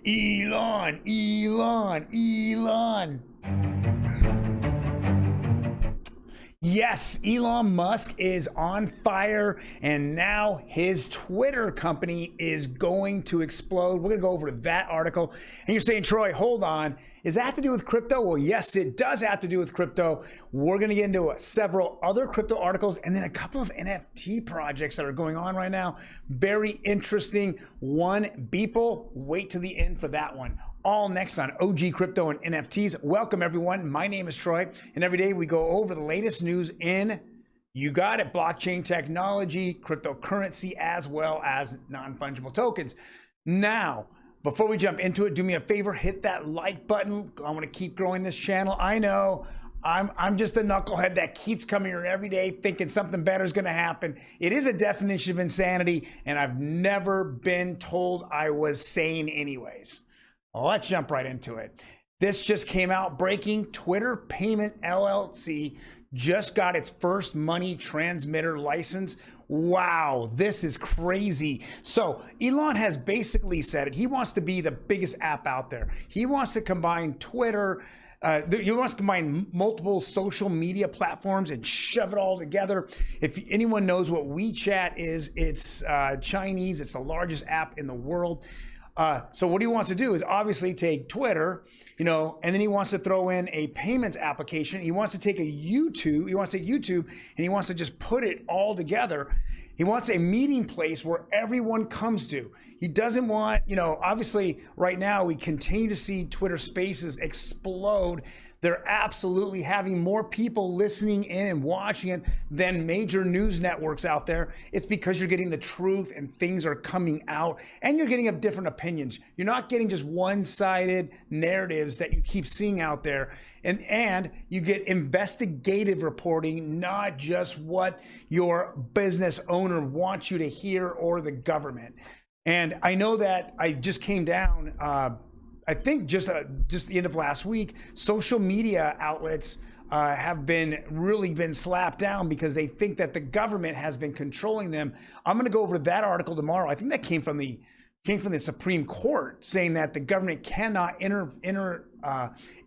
Elon. Yes, Elon Musk is on fire, and now his Twitter company is going to explode. We're going to go over that article. And you're saying, Troy, hold on. Does that have to do with crypto? Well, yes, it does have to do with crypto. We're going to get into several other crypto articles and then a couple of NFT projects that are going on right now. Very interesting. One, Beeple. Wait to the end for that one. All next on OG Crypto and NFTs. Welcome, everyone. My name is Troy, and every day we go over the latest news in, you got it, blockchain technology, cryptocurrency, as well as non-fungible tokens. Now, before we jump into it, do me a favor, hit that like button. I want to keep growing this channel. I know I'm just a knucklehead that keeps coming here every day thinking something better is going to happen. It is a definition of insanity, and I've never been told I was sane anyways. Let's jump right into it. This just came out, breaking. Twitter Payment LLC just got its first money transmitter license. Wow, this is crazy. So Elon has basically said it. He wants to be the biggest app out there. He wants to combine Twitter, he wants to combine multiple social media platforms and shove it all together. If anyone knows what WeChat is, it's Chinese. It's the largest app in the world. So what he wants to do is obviously take Twitter, and then he wants to throw in a payments application. He wants to take YouTube and he wants to just put it all together. He wants a meeting place where everyone comes to. He doesn't want, obviously right now we continue to see Twitter Spaces explode. They're absolutely having more people listening in and watching it than major news networks out there. It's because you're getting the truth and things are coming out and you're getting different opinions. You're not getting just one-sided narratives that you keep seeing out there. And you get investigative reporting, not just what your business owner wants you to hear or the government. And I know that I just came down, I think just the end of last week, social media outlets have really been slapped down because they think that the government has been controlling them. I'm going to go over that article tomorrow. I think that came from the Supreme Court, saying that the government cannot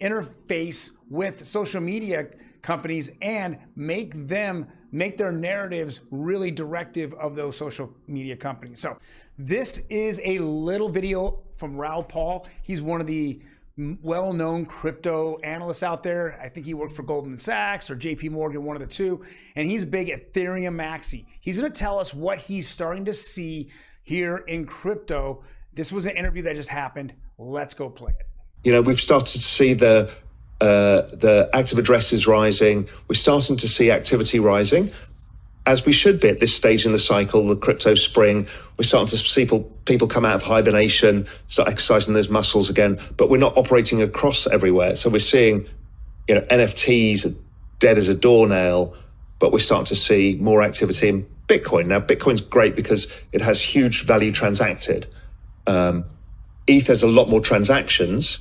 interface with social media companies and make their narratives really directive of those social media companies. So this is a little video from Raoul Pal. He's one of the well-known crypto analysts out there. I think he worked for Goldman Sachs or JP Morgan, one of the two, and he's big Ethereum maxi. He's going to tell us what he's starting to see here in crypto. This was an interview that just happened. Let's go play it. We've started to see the active addresses rising. We're starting to see activity rising, as we should be at this stage in the cycle, the crypto spring. We're starting to see people come out of hibernation, start exercising those muscles again, but we're not operating across everywhere. So we're seeing, NFTs dead as a doornail, but we're starting to see more activity in Bitcoin. Now, Bitcoin's great because it has huge value transacted. ETH has a lot more transactions,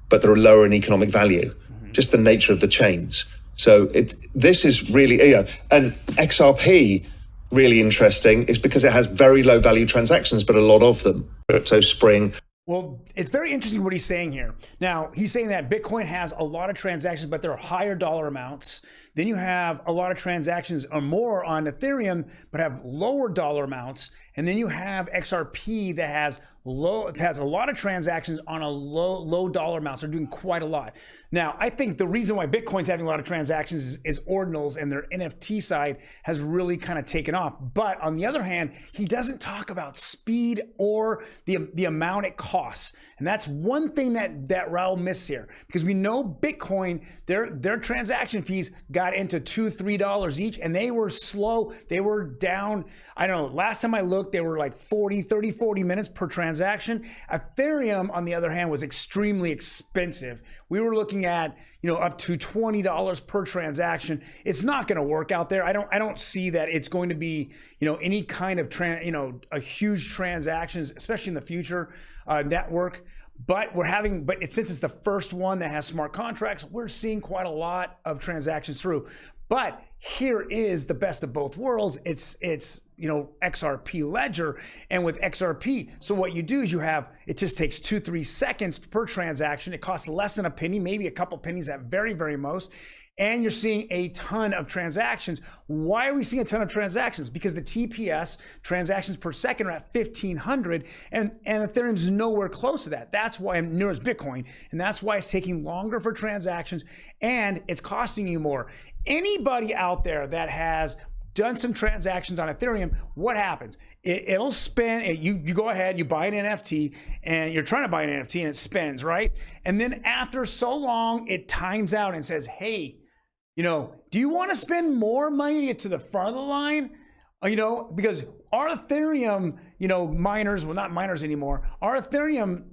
but they're lower in economic value, just the nature of the chains. So this is really, and XRP, really interesting, is because it has very low value transactions, but a lot of them. Crypto spring. Well, it's very interesting what he's saying here. Now, he's saying that Bitcoin has a lot of transactions, but they're higher dollar amounts. Then you have a lot of transactions or more on Ethereum, but have lower dollar amounts. And then you have XRP that has a lot of transactions on a low dollar amounts. They're doing quite a lot. Now, I think the reason why Bitcoin's having a lot of transactions is ordinals, and their NFT side has really kind of taken off. But on the other hand, he doesn't talk about speed or the amount it costs. And that's one thing that Raul missed here, because we know Bitcoin, their transaction fees got into $2, $3 each, and they were slow. They were down, I don't know, last time I looked, they were like 40 minutes per transaction. Ethereum, on the other hand, was extremely expensive. We were looking at, up to $20 per transaction. It's not going to work out there. I don't see that it's going to be, any kind of a huge transactions, especially in the future network. But since it's the first one that has smart contracts, we're seeing quite a lot of transactions through. But here is the best of both worlds. It's XRP ledger, and with XRP, so what you do is it just takes 2-3 seconds per transaction. It costs less than a penny, maybe a couple pennies at very, very most. And you're seeing a ton of transactions. Why are we seeing a ton of transactions? Because the TPS, transactions per second, are at 1,500, and Ethereum's nowhere close to that. That's why, near as Bitcoin, and that's why it's taking longer for transactions, and it's costing you more. Anybody out there that has done some transactions on Ethereum, what happens? It'll spin. You go ahead, you buy an NFT, and you're trying to buy an NFT, and it spins, right? And then after so long, it times out and says, hey, do you want to spend more money to get to the front of the line? Because our Ethereum, miners, well, not miners anymore, our Ethereum,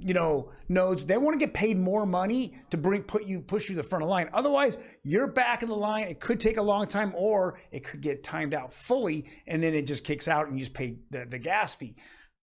nodes, they want to get paid more money to push you to the front of the line. Otherwise, you're back in the line. It could take a long time, or it could get timed out fully, and then it just kicks out and you just pay the gas fee.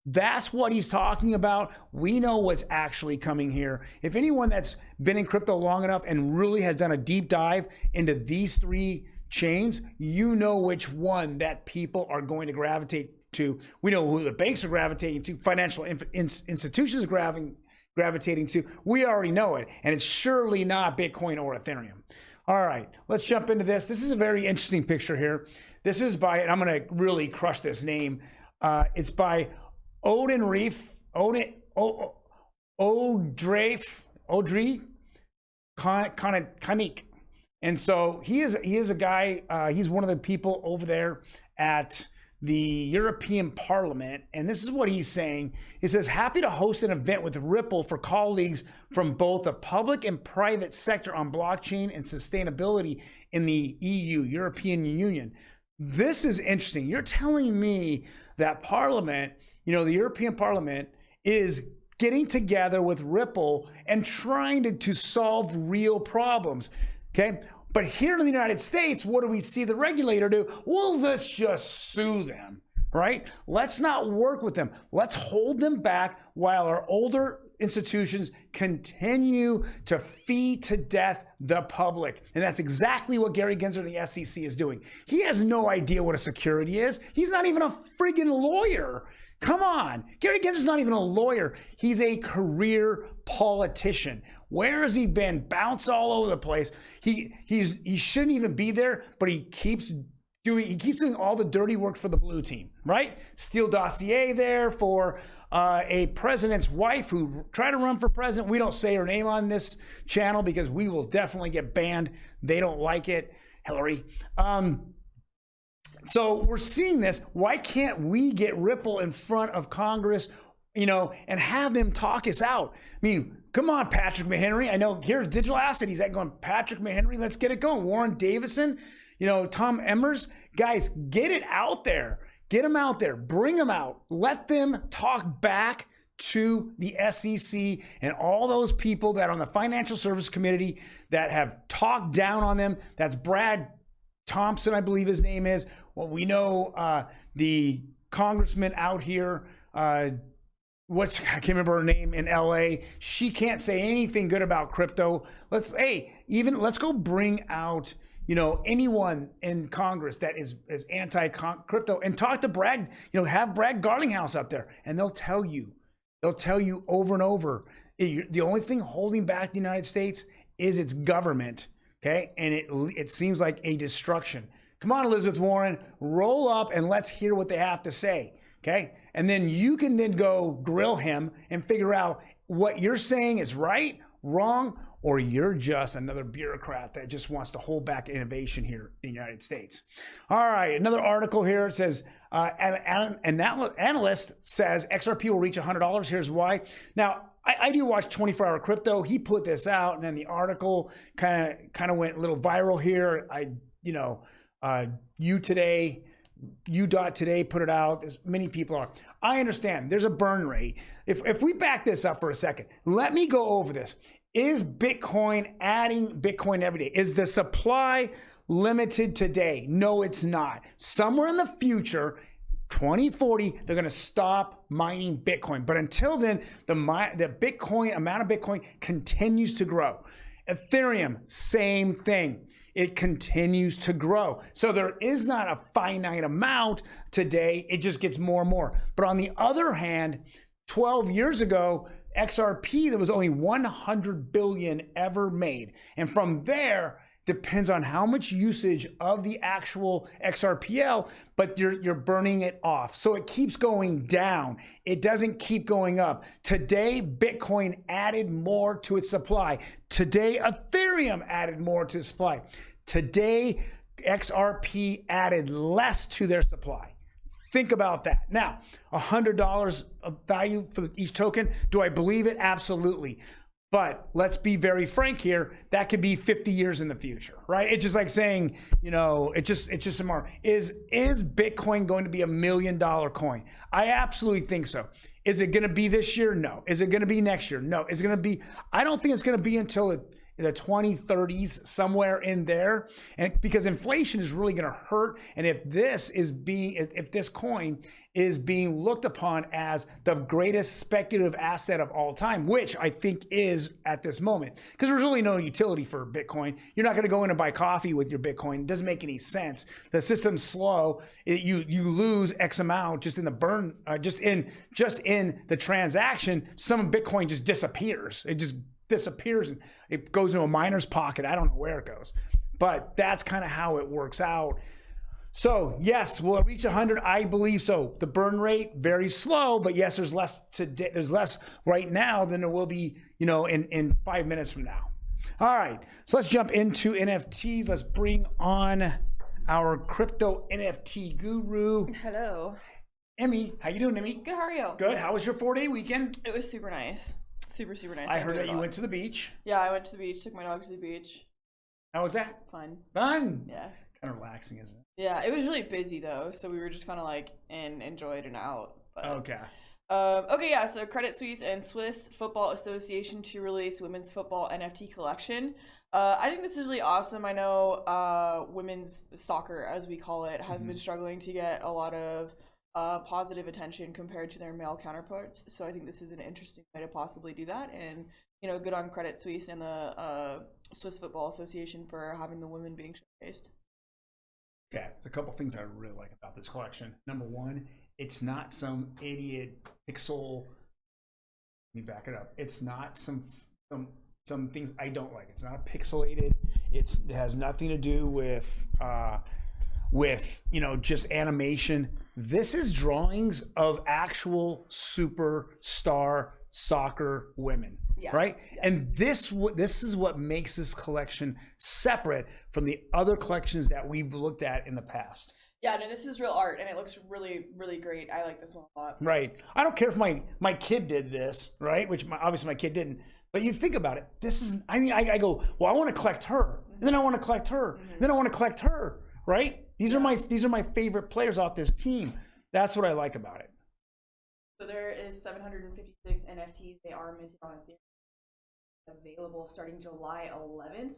That's what he's talking about. We know what's actually coming here. If anyone that's been in crypto long enough and really has done a deep dive into these 3 chains, you know which one that people are going to gravitate to. We know who the banks are gravitating to, financial institutions are gravitating to. We already know it, and it's surely not Bitcoin or Ethereum. All right, let's jump into this. This is a very interesting picture here. This is by, and I'm going to really crush this name. It's by Odre Kanik. And so he is a guy, he's one of the people over there at the European Parliament. And this is what he's saying. He says, happy to host an event with Ripple for colleagues from both the public and private sector on blockchain and sustainability in the EU, European Union. This is interesting. You're telling me that Parliament, the European Parliament, is getting together with Ripple and trying to solve real problems. Okay. But here in the United States, what do we see the regulator do? Well, let's just sue them, right? Let's not work with them. Let's hold them back while our older institutions continue to feed to death the public. And that's exactly what Gary Gensler, the SEC, is doing. He has no idea what a security is. He's not even a friggin' lawyer. Come on. Gary Gensler's not even a lawyer. He's a career politician. Where has he been? Bounce all over the place. He shouldn't even be there, but he keeps doing all the dirty work for the blue team, right? Steele dossier there for a president's wife who tried to run for president. We don't say her name on this channel because we will definitely get banned. They don't like it. Hillary. So we're seeing this. Why can't we get Ripple in front of Congress, and have them talk us out? I mean, come on, Patrick McHenry. I know here's Digital Asset. He's going, Patrick McHenry, let's get it going. Warren Davison, Tom Emmers. Guys, get it out there. Get them out there. Bring them out. Let them talk back to the SEC and all those people that are on the Financial Service Committee that have talked down on them. That's Brad Thompson, I believe his name is. Well, we know the congressman out here, I can't remember her name, in LA. She can't say anything good about crypto. Let's go bring out, anyone in Congress that is anti-crypto and talk to Brad, have Brad Garlinghouse out there, and they'll tell you over and over. The only thing holding back the United States is its government. Okay, and it seems like a destruction. Come on, Elizabeth Warren, roll up and let's hear what they have to say. Okay, and then you can then go grill him and figure out what you're saying is right, wrong, or you're just another bureaucrat that just wants to hold back innovation here in the United States. All right, another article here. It says, an analyst says XRP will reach $100. Here's why. Now, I do watch 24-hour crypto. He put this out, and then the article kind of went a little viral here. U.Today put it out. As many people are. I understand. There's a burn rate. If we back this up for a second, let me go over this. Is Bitcoin adding Bitcoin every day? Is the supply limited today? No, it's not. Somewhere in the future, 2040, they're going to stop mining Bitcoin. But until then, the amount of Bitcoin continues to grow. Ethereum, same thing. It continues to grow. So there is not a finite amount today. It just gets more and more. But on the other hand, 12 years ago, XRP, there was only 100 billion ever made. And from there, depends on how much usage of the actual XRPL, but you're burning it off. So it keeps going down. It doesn't keep going up. Today, Bitcoin added more to its supply. Today, Ethereum added more to its supply. Today, XRP added less to their supply. Think about that. Now, $100 of value for each token. Do I believe it? Absolutely. But let's be very frank here. That could be 50 years in the future, right? It's just like saying, it's just some more. Is Bitcoin going to be $1 million coin? I absolutely think so. Is it going to be this year? No. Is it going to be next year? No. Is it going to be? I don't think it's going to be until in the 2030s, somewhere in there, and because inflation is really going to hurt. And if this coin is being looked upon as the greatest speculative asset of all time, which I think is at this moment, because there's really no utility for Bitcoin. You're not going to go in and buy coffee with your Bitcoin. It doesn't make any sense. The system's slow. You lose X amount just in the burn, just in the transaction. Some Bitcoin just disappears. It just disappears and it goes into a miner's pocket. I don't know where it goes, but that's kind of how it works out. So yes, will it reach 100? I believe so. The burn rate very slow, but yes, there's less today. There's less right now than there will be, in 5 minutes from now. All right, so let's jump into NFTs. Let's bring on our crypto NFT guru. Hello. Emi, how you doing, Emi? Good, how are you? Good. How was your 4-day weekend? It was super nice. Super nice. I heard that you went to the beach. Yeah, I went to the beach, took my dog to the beach. How was that? Fun. Yeah. Kind of relaxing, isn't it? Yeah, it was really busy though, so we were just kind of like enjoyed and out. But, okay. Yeah, so Credit Suisse and Swiss Football Association to release women's football NFT collection. I think this is really awesome. I know women's soccer, as we call it, has been struggling to get a lot of positive attention compared to their male counterparts. So I think this is an interesting way to possibly do that. And, good on Credit Suisse and the Swiss Football Association for having the women being showcased. Okay, there's a couple things I really like about this collection. Number one, it's not some idiot pixel. Let me back it up. It's not some things I don't like. It's not pixelated. It has nothing to do with just animation. This is drawings of actual superstar soccer women, right? Yeah. And this is what makes this collection separate from the other collections that we've looked at in the past. Yeah, no, this is real art, and it looks really, really great. I like this one a lot. Right. I don't care if my kid did this, right? Which obviously my kid didn't. But you think about it. This is. I go. Well, I want to collect her, and then I want to collect her, and then I want to collect her. Right. These are my favorite players off this team. That's what I like about it. So there is 756 NFTs. They are minted on Ethereum. Available starting July 11th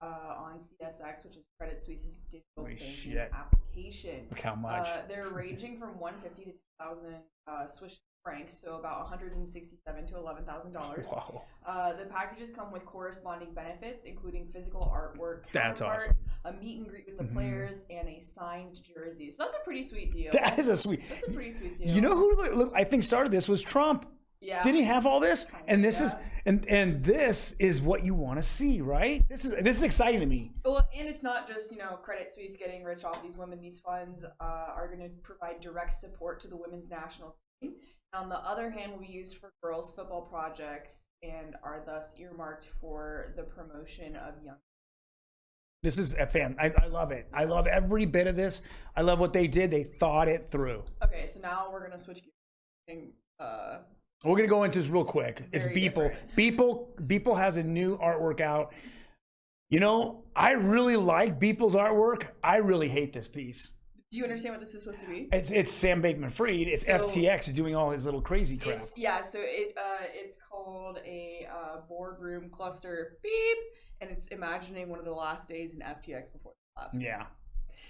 on CSX, which is Credit Suisse's digital banking application. Look how much. They're ranging from 150 to 2,000 Swiss francs, so about 167 to $11,000. Wow. The packages come with corresponding benefits, including physical artwork, that's awesome, a meet and greet with the players, and a signed jersey. So that's a pretty sweet deal. That's a pretty sweet deal. You know who I think started this was Trump. Yeah. Didn't he have all this? And this is and this is what you want to see, right? This is exciting to me. Well, and it's not just, Credit Suisse getting rich off these women. These funds are going to provide direct support to the women's national team. On the other hand, will be used for girls' football projects and are thus earmarked for the promotion of young. This is a fan. I love it. I love every bit of this. I love what they did. They thought it through. Okay, so now we're gonna switch gears. We're gonna go into this real quick. It's Beeple. Beeple has a new artwork out. I really like Beeple's artwork. I really hate this piece. Do you understand what this is supposed to be? It's Sam Bankman-Fried. It's FTX doing all his little crazy crap. So it's called a boardroom cluster beep, and it's imagining one of the last days in FTX before the collapse. Yeah.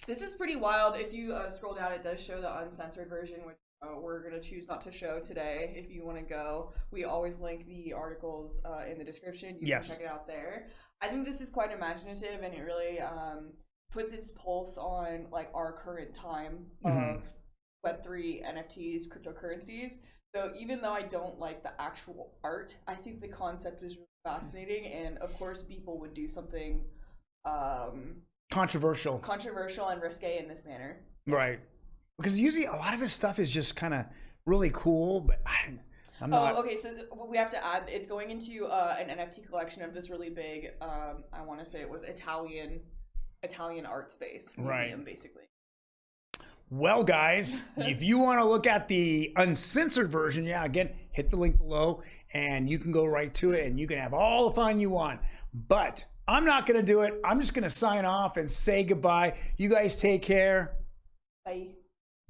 This is pretty wild. If you scroll down, it does show the uncensored version, which we're going to choose not to show today. If you want to go, we always link the articles in the description. You Yes. can check it out there. I think this is quite imaginative, and it really puts its pulse on like our current time of Web3 NFTs, cryptocurrencies. So even though I don't like the actual art, I think the concept is really fascinating, and of course people would do something Controversial. and risque in this manner. Right. Because usually a lot of his stuff is just kind of really cool, but I'm not. Oh, okay. So we have to add, it's going into an NFT collection of this really big, I want to say it was Italian art space museum, basically. Well, guys, if you want to look at the uncensored version, again, hit the link below and you can go right to it and you can have all the fun you want. But I'm not going to do it. I'm just going to sign off and say goodbye. You guys take care. Bye.